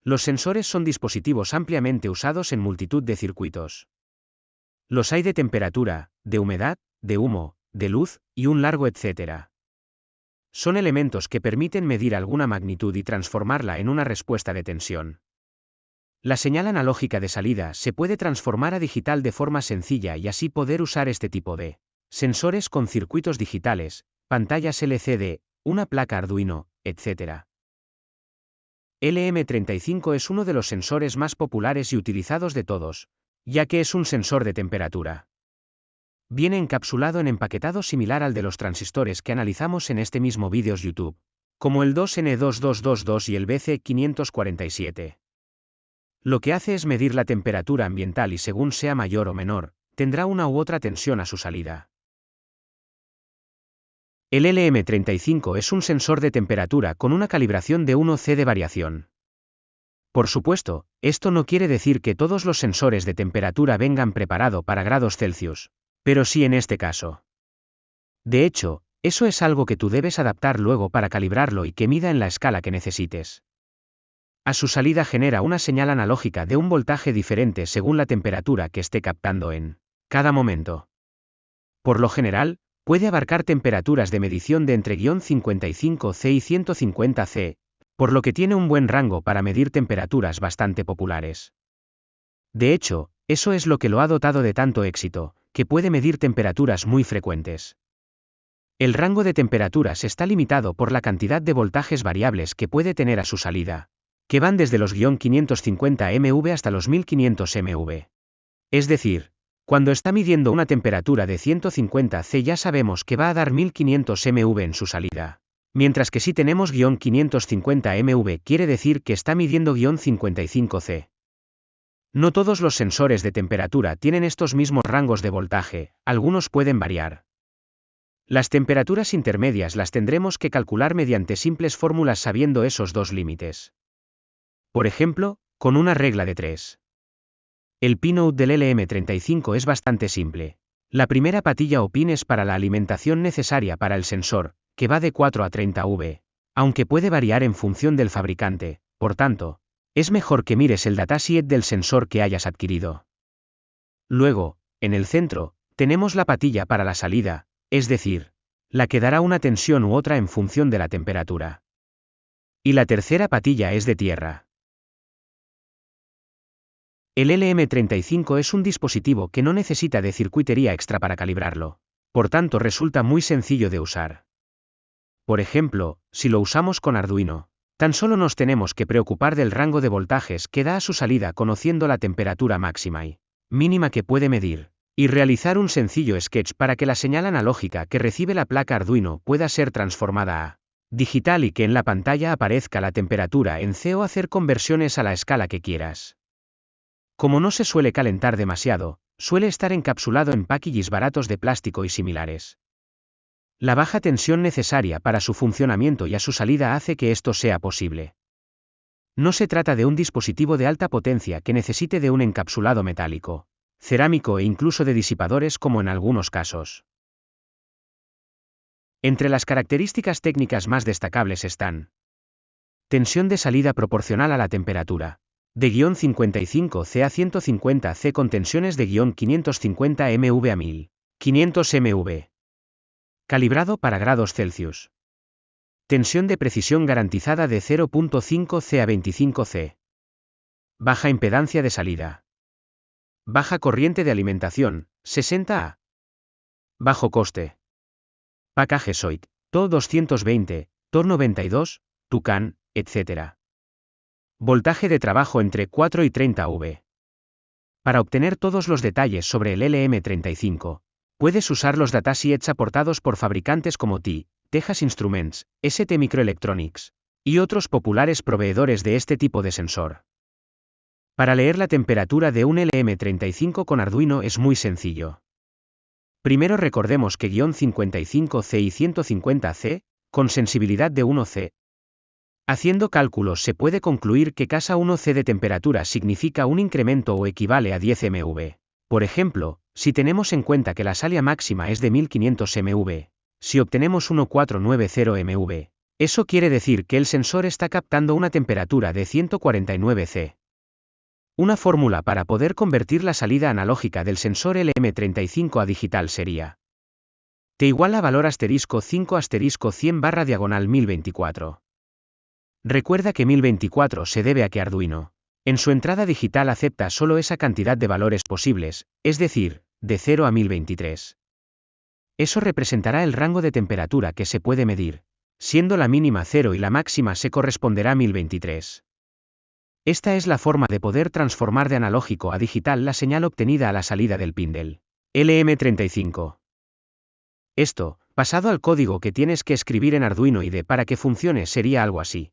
Los sensores son dispositivos ampliamente usados en multitud de circuitos. Los hay de temperatura, de humedad, de humo, de luz, y un largo etcétera. Son elementos que permiten medir alguna magnitud y transformarla en una respuesta de tensión. La señal analógica de salida se puede transformar a digital de forma sencilla y así poder usar este tipo de sensores con circuitos digitales, pantallas LCD, una placa Arduino, etc. LM35 es uno de los sensores más populares y utilizados de todos, ya que es un sensor de temperatura. Viene encapsulado en empaquetado similar al de los transistores que analizamos en este mismo vídeos YouTube, como el 2N2222 y el BC547. Lo que hace es medir la temperatura ambiental y según sea mayor o menor, tendrá una u otra tensión a su salida. El LM35 es un sensor de temperatura con una calibración de 1C de variación. Por supuesto, esto no quiere decir que todos los sensores de temperatura vengan preparados para grados Celsius, pero sí en este caso. De hecho, eso es algo que tú debes adaptar luego para calibrarlo y que mida en la escala que necesites. A su salida genera una señal analógica de un voltaje diferente según la temperatura que esté captando en cada momento. Por lo general, puede abarcar temperaturas de medición de entre -55C y 150C, por lo que tiene un buen rango para medir temperaturas bastante populares. De hecho, eso es lo que lo ha dotado de tanto éxito, que puede medir temperaturas muy frecuentes. El rango de temperaturas está limitado por la cantidad de voltajes variables que puede tener a su salida, que van desde los -550 mV hasta los 1500 mV. Es decir, cuando está midiendo una temperatura de 150 C ya sabemos que va a dar 1500 mV en su salida, mientras que si tenemos -550 mV quiere decir que está midiendo -55 C. No todos los sensores de temperatura tienen estos mismos rangos de voltaje, algunos pueden variar. Las temperaturas intermedias las tendremos que calcular mediante simples fórmulas sabiendo esos dos límites. Por ejemplo, con una regla de 3. El pinout del LM35 es bastante simple. La primera patilla o pin es para la alimentación necesaria para el sensor, que va de 4 a 30 V, aunque puede variar en función del fabricante, por tanto, es mejor que mires el datasheet del sensor que hayas adquirido. Luego, en el centro, tenemos la patilla para la salida, es decir, la que dará una tensión u otra en función de la temperatura. Y la tercera patilla es de tierra. El LM35 es un dispositivo que no necesita de circuitería extra para calibrarlo, por tanto resulta muy sencillo de usar. Por ejemplo, si lo usamos con Arduino, tan solo nos tenemos que preocupar del rango de voltajes que da a su salida conociendo la temperatura máxima y mínima que puede medir, y realizar un sencillo sketch para que la señal analógica que recibe la placa Arduino pueda ser transformada a digital y que en la pantalla aparezca la temperatura en C o hacer conversiones a la escala que quieras. Como no se suele calentar demasiado, suele estar encapsulado en packages baratos de plástico y similares. La baja tensión necesaria para su funcionamiento y a su salida hace que esto sea posible. No se trata de un dispositivo de alta potencia que necesite de un encapsulado metálico, cerámico e incluso de disipadores como en algunos casos. Entre las características técnicas más destacables están: tensión de salida proporcional a la temperatura, de -55C a 150C con tensiones de -550 mV a 1500 mV. Calibrado para grados Celsius. Tensión de precisión garantizada de 0.5C a 25C. Baja impedancia de salida. Baja corriente de alimentación, 60 A. Bajo coste. Package SOIC, TO 220, TOR 92, Tucán, etc. Voltaje de trabajo entre 4 y 30 V. Para obtener todos los detalles sobre el LM35, puedes usar los datasheets aportados por fabricantes como Texas Instruments, ST Microelectronics, y otros populares proveedores de este tipo de sensor. Para leer la temperatura de un LM35 con Arduino es muy sencillo. Primero recordemos que -55C y 150C, con sensibilidad de 1C. Haciendo cálculos se puede concluir que cada 1C de temperatura significa un incremento o equivale a 10 mV. Por ejemplo, si tenemos en cuenta que la salida máxima es de 1500 mV, si obtenemos 1490 mV, Eso quiere decir que el sensor está captando una temperatura de 149 C. Una fórmula para poder convertir la salida analógica del sensor LM35 a digital sería T igual a valor *5*100/1024. Recuerda que 1024 se debe a que Arduino, en su entrada digital acepta solo esa cantidad de valores posibles, es decir, de 0 a 1023. Eso representará el rango de temperatura que se puede medir, siendo la mínima 0 y la máxima se corresponderá a 1023. Esta es la forma de poder transformar de analógico a digital la señal obtenida a la salida del pin del LM35. Esto, pasado al código que tienes que escribir en Arduino IDE para que funcione, sería algo así.